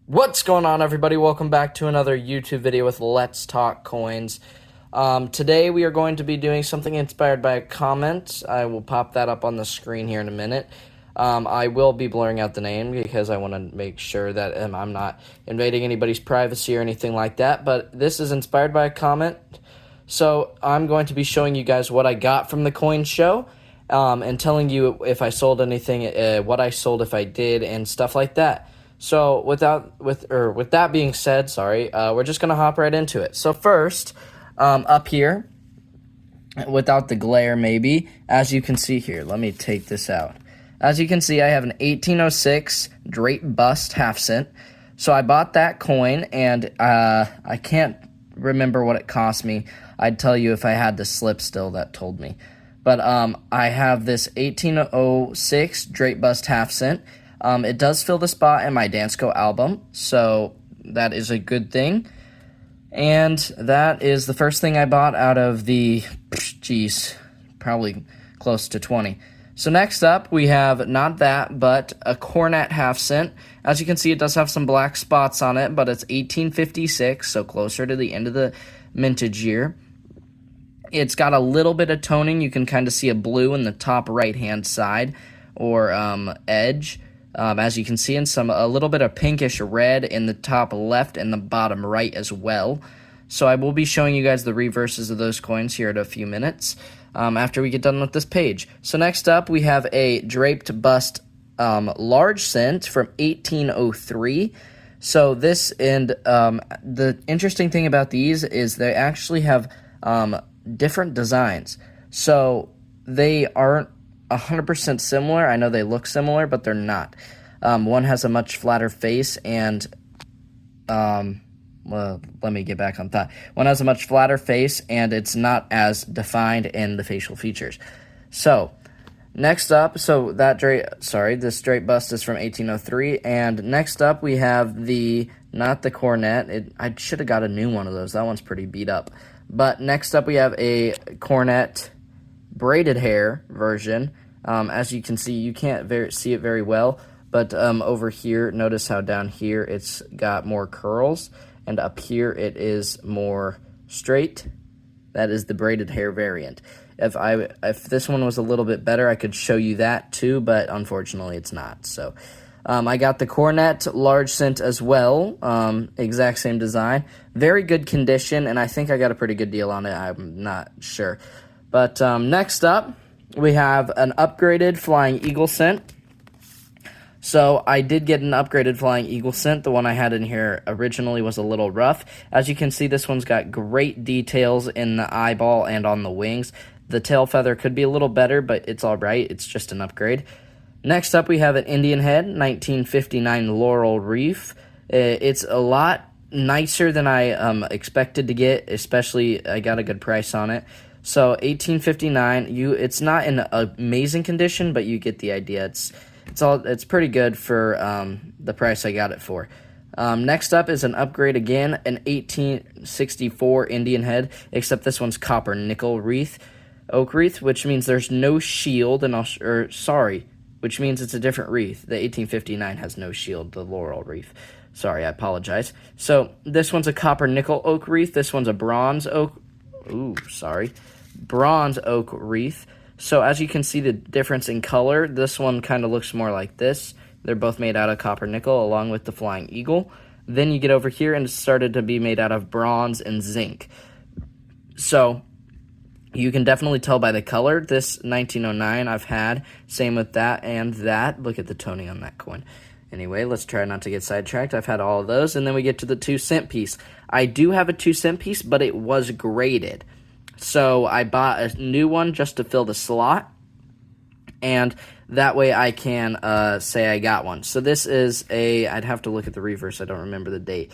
What's going on, everybody? Welcome back to another YouTube video with Let's Talk Coins. Today we are going to be doing something inspired by a comment. I will pop that up on the screen here in a minute. I will be blurring out the name because I want to make sure that I'm not invading anybody's privacy or anything like that. But this is inspired by a comment. So I'm going to be showing you guys what I got from the coin show and telling you if I sold anything, what I sold if I did, and stuff like that. So with that being said, we're just gonna hop right into it. So first, up here, without the glare maybe, as you can see here, let me take this out. As you can see, I have an 1806 Drape Bust half cent. So I bought that coin, and I can't remember what it cost me. I'd tell you if I had the slip still that told me. But I have this 1806 Drape Bust half cent. It does fill the spot in my Dansko album, so that is a good thing. And that is the first thing I bought out of the, probably close to 20. So next up, we have not that, but a Cornet half cent. As you can see, it does have some black spots on it, but it's 1856, so closer to the end of the mintage year. It's got a little bit of toning. You can kind of see a blue in the top right-hand side, or edge. As you can see, in a little bit of pinkish red in the top left and the bottom right as well. So I will be showing you guys the reverses of those coins here in a few minutes after we get done with this page. So next up, we have a Draped Bust large cent from 1803. So this, and the interesting thing about these is they actually have different designs. So they aren't 100% similar. I know they look similar, but they're not. One has a much flatter face, and well, let me get back on thought. One has a much flatter face, and it's not as defined in the facial features. So next up, this Drape Bust is from 1803, and next up we have not the Cornet. I should have got a new one of those. That one's pretty beat up. But next up we have a Cornet braided hair version. As you can see, you can't see it very well, but over here, notice how down here it's got more curls, and up here it is more straight. That is the braided hair variant. If this one was a little bit better, I could show you that too, but unfortunately it's not. So I got the Cornet large cent as well, exact same design, very good condition, and I think I got a pretty good deal on it. I'm not sure. But next up, we have an upgraded Flying Eagle cent. So I did get an upgraded Flying Eagle cent. The one I had in here originally was a little rough. As you can see, this one's got great details in the eyeball and on the wings. The tail feather could be a little better, but it's all right. It's just an upgrade. Next up, we have an Indian Head, 1959 Laurel Reef. It's a lot nicer than I expected to get, especially I got a good price on it. So 1859, it's not in amazing condition, but you get the idea. It's pretty good for the price I got it for. Next up is an upgrade again, an 1864 Indian Head, except this one's copper nickel oak wreath, which means there's no shield, which means it's a different wreath. The 1859 has no shield, the laurel wreath. Sorry, I apologize. So this one's a copper nickel oak wreath. This one's a bronze oak wreath. So as you can see the difference in color, this one kind of looks more like this. They're both made out of copper nickel along with the Flying Eagle. Then you get over here and it's started to be made out of bronze and zinc. So you can definitely tell by the color. This 1909 I've had. Same with that and that. Look at the toning on that coin. Anyway, let's try not to get sidetracked. I've had all of those. And then we get to the 2 cent piece. I do have a 2 cent piece, but it was graded. So I bought a new one just to fill the slot, and that way I can say I got one. So this is I'd have to look at the reverse, I don't remember the date.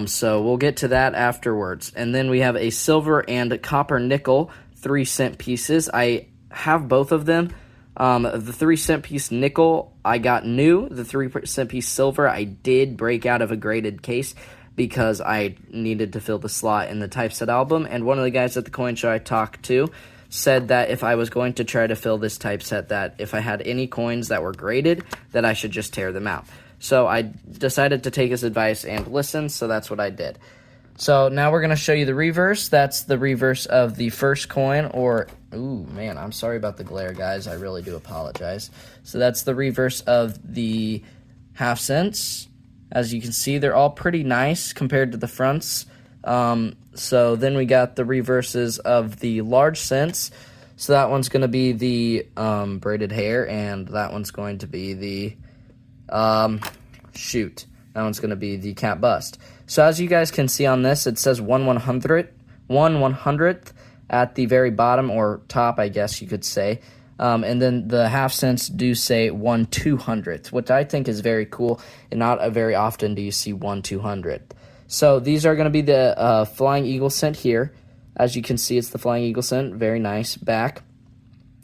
So we'll get to that afterwards. And then we have a silver and copper nickel 3 cent pieces. I have both of them. The 3 cent piece nickel I got new. The 3 cent piece silver I did break out of a graded case because I needed to fill the slot in the typeset album, and one of the guys at the coin show I talked to said that if I was going to try to fill this typeset, that if I had any coins that were graded, that I should just tear them out. So I decided to take his advice and listen, so that's what I did. So now we're going to show you the reverse. That's the reverse of the first coin, or, ooh, man, I'm sorry about the glare, guys. I really do apologize. So that's the reverse of the half cents. As you can see, they're all pretty nice compared to the fronts. So then we got the reverses of the large cents. So that one's going to be the braided hair, and that one's going to be the, that one's going to be the cap bust. So as you guys can see on this, it says 1/100th at the very bottom, or top, I guess you could say. And then the half cents do say 1/200th, which I think is very cool, and not very often do you see 1/200th. So these are going to be the Flying Eagle cent here. As you can see, it's the Flying Eagle cent. Very nice back.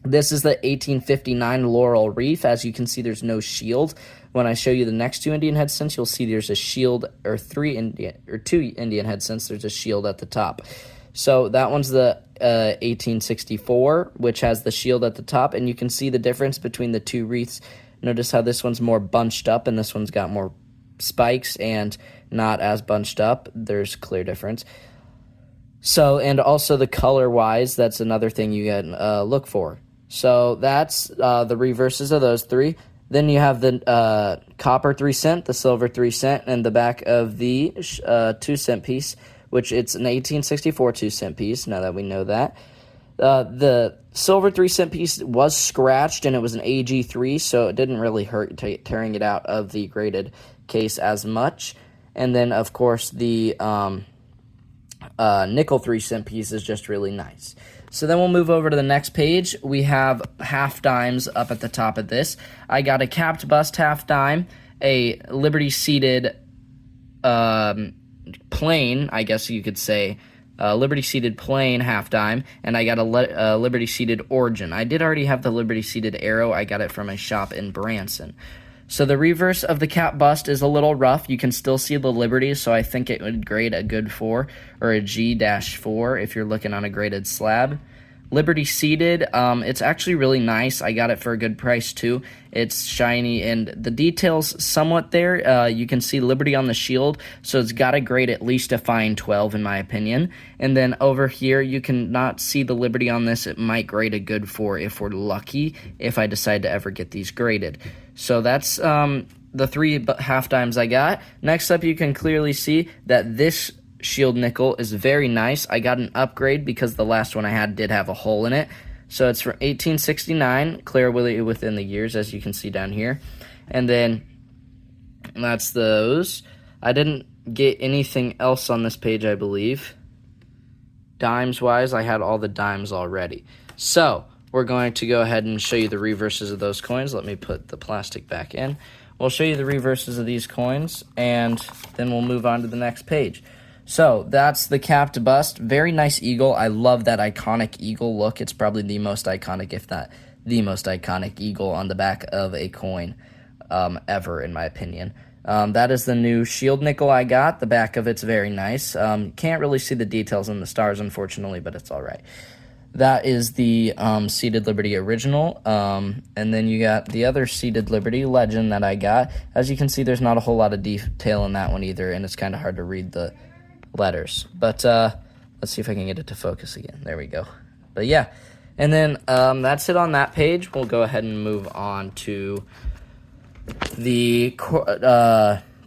This is the 1859 Laurel Reef. As you can see, there's no shield. When I show you the next two Indian head cents, you'll see there's a shield, or two Indian head cents. There's a shield at the top. So that one's the 1864, which has the shield at the top, and you can see the difference between the two wreaths. Notice how this one's more bunched up, and this one's got more spikes and not as bunched up. There's a clear difference. So, and also the color-wise, that's another thing you can look for. So that's the reverses of those three. Then you have the copper 3 cent, the silver 3 cent, and the back of the 2 cent piece, which it's an 1864 2 cent piece, now that we know that. The silver 3 cent piece was scratched, and it was an AG3, so it didn't really hurt tearing it out of the graded case as much. And then, of course, the nickel 3 cent piece is just really nice. So then we'll move over to the next page. We have half dimes up at the top of this. I got a capped bust half dime, a Liberty seated plain, I guess you could say, Liberty seated plain half dime, and I got a Liberty seated origin. I did already have the Liberty seated arrow. I got it from a shop in Branson. So the reverse of the cap bust is a little rough. You can still see the Liberty, so I think it would grade a good 4 or a G-4 if you're looking on a graded slab. Liberty seated, it's actually really nice. I got it for a good price too. It's shiny, and the details somewhat there. You can see Liberty on the shield, so it's got to grade at least a fine 12 in my opinion. And then over here, you can not see the Liberty on this. It might grade a good 4 if we're lucky, if I decide to ever get these graded. So that's the 3 half dimes I got. Next up, you can clearly see that this shield nickel is very nice. I got an upgrade because the last one I had did have a hole in it. So it's from 1869, clearly within the years, as you can see down here. And then that's those. I didn't get anything else on this page, I believe. Dimes-wise, I had all the dimes already. So we're going to go ahead and show you the reverses of those coins. Let me put the plastic back in. We'll show you the reverses of these coins, and then we'll move on to the next page. So that's the capped bust. Very nice eagle. I love that iconic eagle look. It's probably the most iconic, if not the most iconic eagle on the back of a coin ever, in my opinion. That is the new shield nickel I got. The back of it's very nice. Can't really see the details in the stars, unfortunately, but it's all right. That is the Seated Liberty original, and then you got the other Seated Liberty legend that I got. As you can see, there's not a whole lot of detail in that one either, and it's kind of hard to read the letters. But let's see if I can get it to focus again. There we go. But yeah, and then that's it on that page. We'll go ahead and move on to the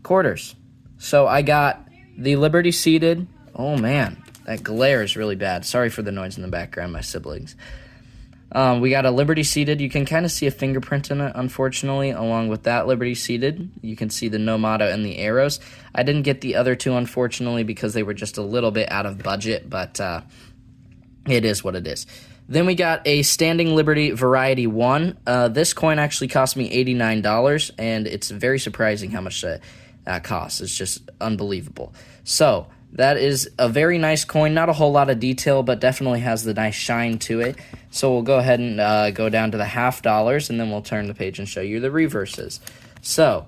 quarters. So I got the Liberty Seated. Oh man, that glare is really bad. Sorry for the noise in the background, my siblings. We got a Liberty Seated. You can kind of see a fingerprint in it, unfortunately, along with that Liberty Seated. You can see the no motto and the arrows. I didn't get the other two, unfortunately, because they were just a little bit out of budget, but it is what it is. Then we got a Standing Liberty Variety 1. This coin actually cost me $89, and it's very surprising how much that costs. It's just unbelievable. So that is a very nice coin. Not a whole lot of detail, but definitely has the nice shine to it. So we'll go ahead and go down to the $50, and then we'll turn the page and show you the reverses. So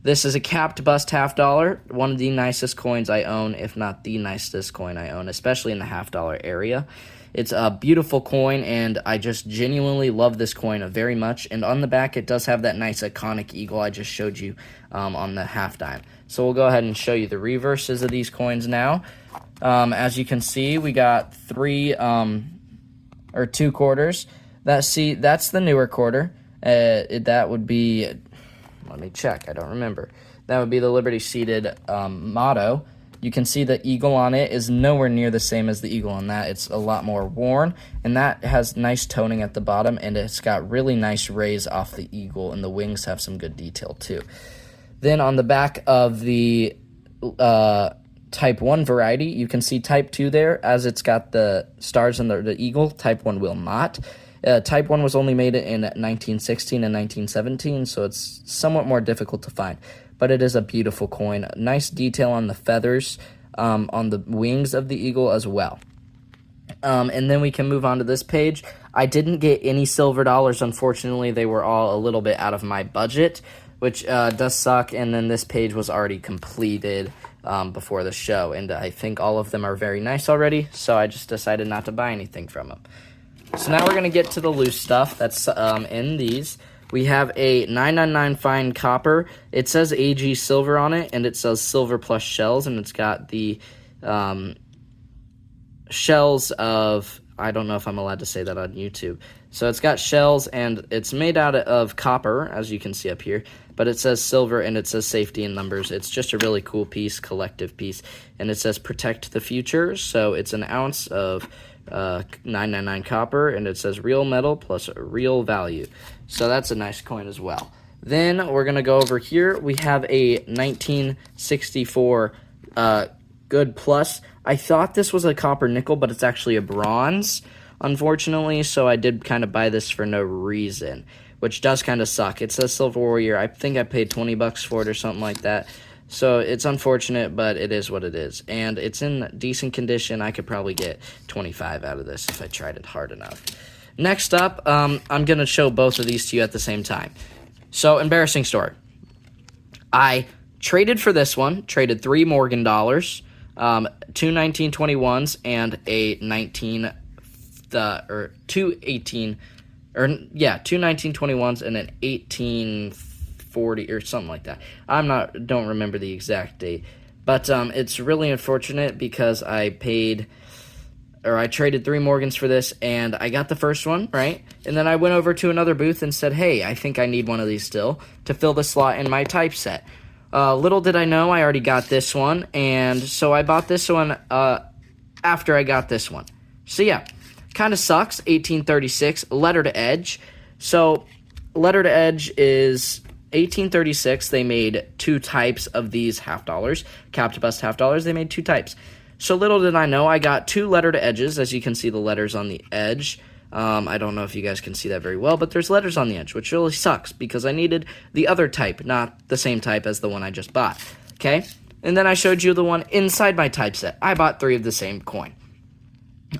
this is a capped bust $50, one of the nicest coins I own, if not the nicest coin I own, especially in the $50 area. It's a beautiful coin, and I just genuinely love this coin very much. And on the back, it does have that nice iconic eagle I just showed you on the half dime. So we'll go ahead and show you the reverses of these coins now. As you can see, we got 2 quarters. That's the newer quarter. That would be, let me check, I don't remember. That would be the Liberty Seated motto. You can see the eagle on it is nowhere near the same as the eagle on that. It's a lot more worn, and that has nice toning at the bottom, and it's got really nice rays off the eagle, and the wings have some good detail too. Then on the back of the Type 1 variety, you can see Type 2 there, as it's got the stars and the eagle. Type 1 will not. Type 1 was only made in 1916 and 1917, so it's somewhat more difficult to find. But it is a beautiful coin. Nice detail on the feathers, on the wings of the eagle as well. And then we can move on to this page. I didn't get any silver dollars, unfortunately. They were all a little bit out of my budget, which does suck. And then this page was already completed before the show, and I think all of them are very nice already, so I just decided not to buy anything from them. So now we're going to get to the loose stuff that's in these. We have a 999 fine copper. It says AG silver on it, and it says silver plus shells, and it's got the shells of, I don't know if I'm allowed to say that on YouTube. So it's got shells, and it's made out of copper, as you can see up here, but it says silver, and it says safety in numbers. It's just a really cool piece, collective piece, and it says protect the future, so it's an ounce of 999 copper, and it says real metal plus real value. So that's a nice coin as well. Then we're going to go over here. We have a 1964 Good Plus. I thought this was a copper nickel, but it's actually a bronze, unfortunately, so I did kind of buy this for no reason, which does kind of suck. It says Silver Warrior. I think I paid $20 for it or something like that. So it's unfortunate, but it is what it is. And it's in decent condition. I could probably get 25 out of this if I tried it hard enough. Next up, I'm going to show both of these to you at the same time. So, embarrassing story. I traded for this one, traded 3 Morgan dollars, 2 1921s, and a 2 1921s and an 1840 or something like that. Don't remember the exact date, but it's really unfortunate because I traded 3 Morgans for this, and I got the first one, right? And then I went over to another booth and said, hey, I think I need one of these still to fill the slot in my typeset. Little did I know I already got this one, and so I bought this one after I got this one. So yeah, kind of sucks. 1836, letter to edge. So letter to edge is 1836. They made 2 types of these half dollars, capped bust half dollars. They made 2 types. So little did I know, I got 2 letter to edges, as you can see the letters on the edge. I don't know if you guys can see that very well, but there's letters on the edge, which really sucks because I needed the other type, not the same type as the one I just bought. Okay? And then I showed you the one inside my typeset. I bought 3 of the same coin,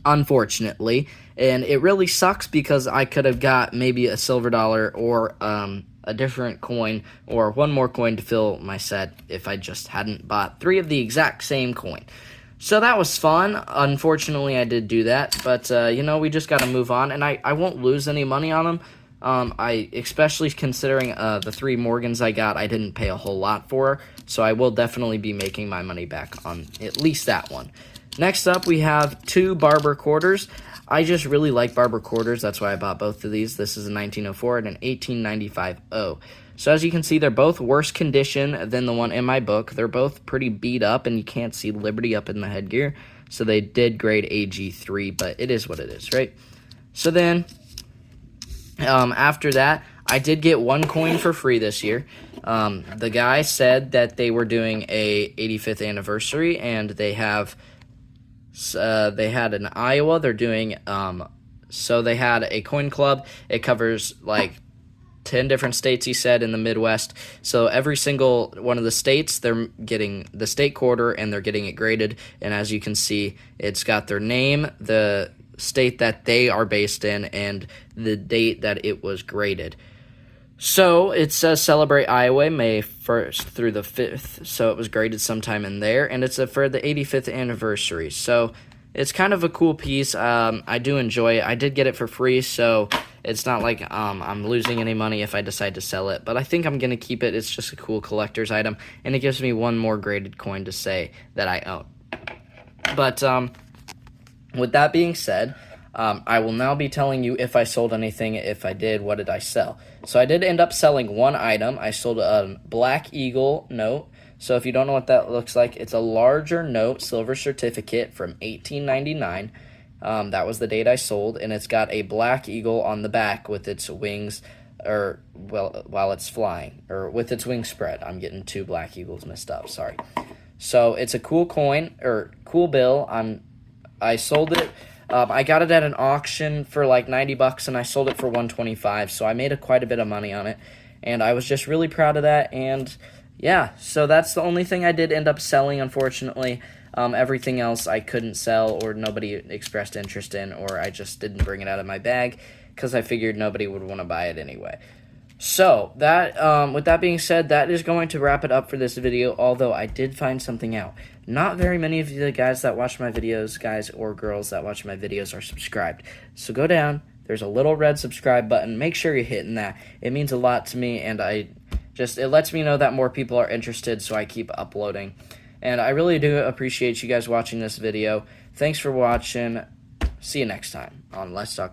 unfortunately, and it really sucks because I could have got maybe a silver dollar or a different coin or one more coin to fill my set if I just hadn't bought 3 of the exact same coin. So that was fun. Unfortunately, I did do that, but, we just got to move on, and I won't lose any money on them. Especially considering the 3 Morgans I got, I didn't pay a whole lot for, so I will definitely be making my money back on at least that one. Next up, we have 2 Barber quarters. I just really like Barber quarters. That's why I bought both of these. This is a 1904 and an 1895 O. So as you can see, they're both worse condition than the one in my book. They're both pretty beat up, and you can't see Liberty up in the headgear. So they did grade AG3, but it is what it is, right? So then, after that, I did get 1 coin for free this year. The guy said that they were doing a 85th anniversary, and they had in Iowa. They're doing so they had a coin club. It covers like 10 different states, he said, in the Midwest. So every single one of the states, they're getting the state quarter, and they're getting it graded. And as you can see, it's got their name, the state that they are based in, and the date that it was graded. So it says Celebrate Iowa, May 1st through the 5th. So it was graded sometime in there, and it's for the 85th anniversary. So it's kind of a cool piece. I do enjoy it. I did get it for free, so it's not like I'm losing any money if I decide to sell it. But I think I'm going to keep it. It's just a cool collector's item, and it gives me one more graded coin to say that I own. But with that being said, I will now be telling you if I sold anything. If I did, what did I sell? So I did end up selling one item. I sold a Black Eagle note. So if you don't know what that looks like, it's a larger note, silver certificate from 1899. That was the date I sold, and it's got a Black Eagle on the back with its wings, or while it's flying, or with its wings spread. I'm getting two Black Eagles mixed up. Sorry. So it's a cool coin or cool bill. I sold it. I got it at an auction for like $90, and I sold it for $125. So I made quite a bit of money on it, and I was just really proud of that. And yeah, so that's the only thing I did end up selling, unfortunately. Everything else I couldn't sell, or nobody expressed interest in, or I just didn't bring it out of my bag because I figured nobody would want to buy it anyway. So that, with that being said, that is going to wrap it up for this video, although I did find something out. Not very many of the guys that watch my videos, guys or girls that watch my videos, are subscribed. So go down, there's a little red subscribe button, make sure you're hitting that. It means a lot to me, and it lets me know that more people are interested, so I keep uploading. And I really do appreciate you guys watching this video. Thanks for watching. See you next time on Let's Talk Coins.